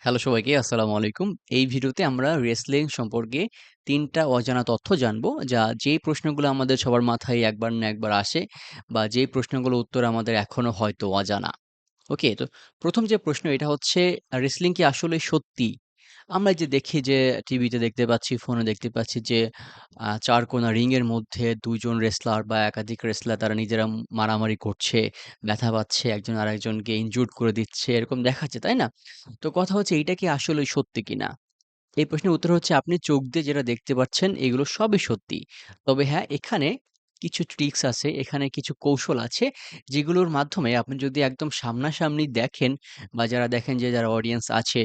Hello সবাইকে, আসসালামু আলাইকুম। এই ভিডিওতে আমরা রেসলিং সম্পর্কে ৩ টা অজানা তথ্য জানবো, যেই প্রশ্নগুলো আমাদের সবার মাথায় একবার না একবার আসে বা যেই প্রশ্নগুলোর উত্তর আমাদের এখনো হয়তো অজানা। ওকে? তো ১ম যে প্রশ্ন এটা হচ্ছে রেসলিং কি আসলে সত্যি? আমরা যে দেখি যে টিভিতে দেখতে পাচ্ছি, ফোনে দেখতে পাচ্ছি যে ৪ কোনা রিংয়ের মধ্যে ২ জন রেসলার বা একাধিক রেসলার তারা নিজেরা মারামারি করছে, ব্যথা পাচ্ছে, একজন আরেকজনকে ইনজুরড করে দিচ্ছে, এরকম দেখাচ্ছে, তাই না? তো কথা হচ্ছে এইটা কি আসলেই সত্যি কিনা? এই প্রশ্নের উত্তর হচ্ছে আপনি চোখ দিয়ে যেটা দেখতে পাচ্ছেন এগুলো সবই সত্যি। তবে হ্যাঁ, এখানে কিছু ট্রিকস আছে, এখানে কিছু কৌশল আছে যেগুলোর মাধ্যমে আপনি যদি একদম সামনাসামনি দেখেন বা যারা দেখেন যে যারা অডিয়েন্স আছে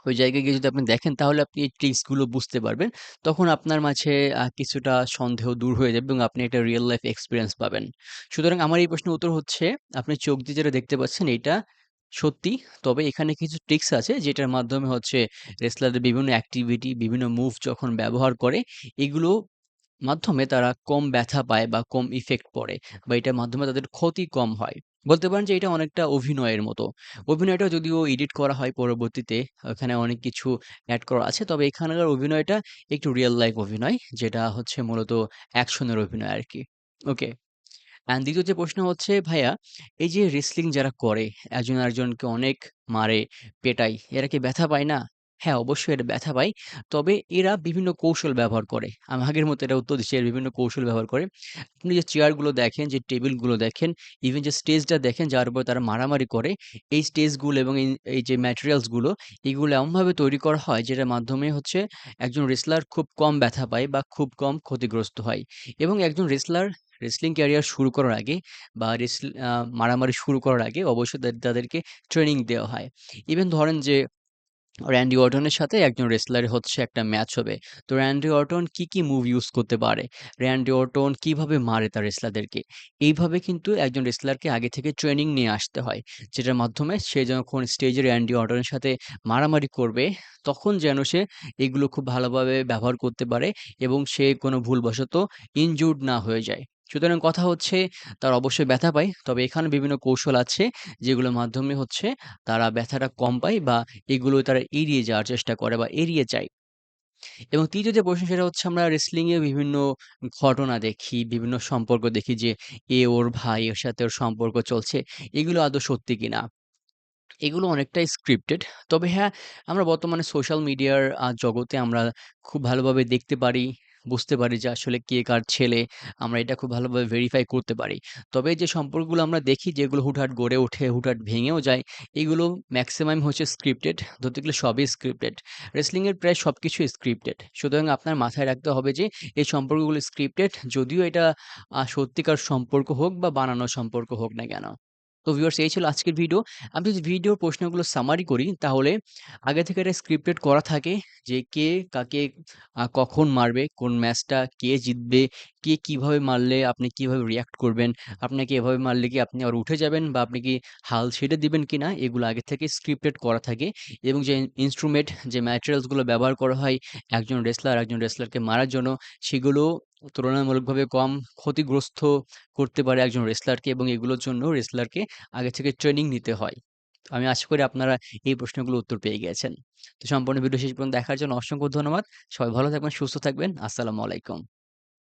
ওই জায়গায় গিয়ে যদি আপনি দেখেন তাহলে আপনি এই ট্রিকস গুলো বুঝতে পারবেন। তখন আপনার মাঝে কিছুটা সন্দেহ দূর হয়ে যাবে এবং আপনি একটা রিয়াল লাইফ এক্সপেরিয়েন্স পাবেন। সুতরাং আমার এই প্রশ্নের উত্তর হচ্ছে আপনি চোখ দিয়ে যেটা দেখতে পাচ্ছেন এইটা সত্যি। তবে এখানে কিছু ট্রিকস আছে যেটার মাধ্যমে হচ্ছে রেসলারদের বিভিন্ন অ্যাক্টিভিটি, বিভিন্ন মুভ যখন ব্যবহার করে এগুলো মাধ্যমে তারা কম ব্যথা পায় বা কম ইফেক্ট পড়ে বা এটার মাধ্যমে তাদের ক্ষতি কম হয়। বলতে পারেন যে এটা অনেকটা অভিনয়ের মতো। অভিনয়টা যদিও এডিট করা হয় পরবর্তীতে, ওখানে অনেক কিছু এড করা আছে। তবে এখানকার অভিনয়টা একটু রিয়াল লাইফ অভিনয়, যেটা হচ্ছে মূলত অ্যাকশনের অভিনয় আরকি। ওকে। অ্যান্ড ২য় যে প্রশ্ন হচ্ছে ভাইয়া, এই যে রেসলিং যারা করে, একজন আরেকজনকে অনেক মারে, পেটায়, এরা কি ব্যথা পায় না? হ্যাঁ, অবশ্যই এরা ব্যথা পায়। তবে এরা বিভিন্ন কৌশল ব্যবহার করে। আমি আগের মতো এটা উত্তর দিচ্ছি, এরা বিভিন্ন কৌশল ব্যবহার করে। আপনি যে চেয়ারগুলো দেখেন, যে টেবিলগুলো দেখেন, ইভেন যে স্টেজটা দেখেন যার উপর তারা মারামারি করে, এই স্টেজগুলো এবং এই যে ম্যাটেরিয়ালস গুলো, এগুলো এমনভাবে তৈরি করা হয় যেটার মাধ্যমে হচ্ছে একজন রেসলার খুব কম ব্যথা পায় বা খুব কম ক্ষতিগ্রস্ত হয়। এবং একজন রেসলার রেসলিং ক্যারিয়ার শুরু করার আগে বা মারামারি শুরু করার আগে অবশ্যই তাদেরকে ট্রেনিং দেওয়া হয়। ইভেন ধরেন যে র‍্যান্ডি অর্টনের সাথে একজন রেসলারের হচ্ছে একটা ম্যাচ হবে। তো র‍্যান্ডি অর্টন কি মুভ ইউস করতে পারে? র‍্যান্ডি অর্টন কিভাবে মারে তার রেসলারদেরকে? এইভাবে কিন্তু একজন রেসলারকে আগে থেকে ট্রেনিং নিয়ে আসতে হয়। যেটার মাধ্যমে সে যখন স্টেজে র‍্যান্ডি অর্টনের সাথে মারামারি করবে, তখন যেন সে এগুলো খুব ভালোভাবে ব্যবহার করতে পারে এবং সে কোনো ভুলবশত ইনজুরড না হয়ে যায়। সুতরাং কথা হচ্ছে তারা অবশ্যই ব্যথা পায়। তবে এখানে বিভিন্ন কৌশল আছে যেগুলোর মাধ্যমে হচ্ছে তারা ব্যথাটা কম পায় বা এগুলো তারা এড়িয়ে যাওয়ার চেষ্টা করে বা এড়িয়ে যায়। এবং ৩য় যে প্রশ্ন সেটা হচ্ছে আমরা wrestling এ বিভিন্ন ঘটনা দেখি, বিভিন্ন সম্পর্ক দেখি যে ওর ভাই, এর সাথে ওর সম্পর্ক চলছে। এগুলো আদৌ সত্যি কিনা? এগুলো অনেকটাই স্ক্রিপ্টেড। তবে হ্যাঁ, আমরা বর্তমানে সোশ্যাল মিডিয়ার জগতে আমরা খুব ভালোভাবে দেখতে পারি, বুঝতে পারি যে আসলে কে কার ছেলে। আমরা এটা খুব ভালোভাবে ভেরিফাই করতে পারি। তবে যে সম্পর্কগুলো আমরা দেখি যেগুলো হুটহাট গড়ে ওঠে, হুটহাট ভেঙেও যায়, এগুলো মেক্সিমাম হচ্ছে স্ক্রিপ্টেড। ধরতে গেলে সবই স্ক্রিপ্টেড। wrestling এর প্রায় সবকিছুই স্ক্রিপ্টেড। সুতরাং আপনার মাথায় রাখতে হবে যে এই সম্পর্কগুলো স্ক্রিপ্টেড, যদিও এটা সত্যিকার সম্পর্ক হোক বা বানানো সম্পর্ক হোক না কেন। তো ভিউয়ার্স, এই ছিল আজকের ভিডিও। আমি যদি ভিডিওর প্রশ্নগুলো সামারি করি তাহলে আগে থেকে এটা স্ক্রিপ্টেড করা থাকে যে কে কাকে কখন মারবে, কোন ম্যাচটা কে জিতবে, কে কিভাবে মারলে আপনি কিভাবে রিঅ্যাক্ট করবেন, আপনাকে এভাবে মারলে কি আপনি আবার উঠে যাবেন বা আপনি কি হাল ছেড়ে দিবেন কিনা, এগুলো আগে থেকে স্ক্রিপ্টেড করা থাকে। এবং যে ইন্সট্রুমেন্ট, যে ম্যাটেরিয়ালস গুলো ব্যবহার করা হয় একজন রেসলারকে মারার জন্য, সেগুলো তুলনামূলকভাবে কম ক্ষতিগ্রস্ত করতে পারে একজন রেসলারকে এবং এগুলোর জন্য রেসলারকে আগে থেকে ট্রেনিং নিতে হয়। তো আমি আশা করি আপনারা এই প্রশ্নগুলোর উত্তর পেয়ে গিয়েছেন। তো সম্পূর্ণ ভিডিও শেষ পর্যন্ত দেখার জন্য অসংখ্য ধন্যবাদ। সবাই ভালো থাকবেন, সুস্থ থাকবেন। আসসালামু আলাইকুম।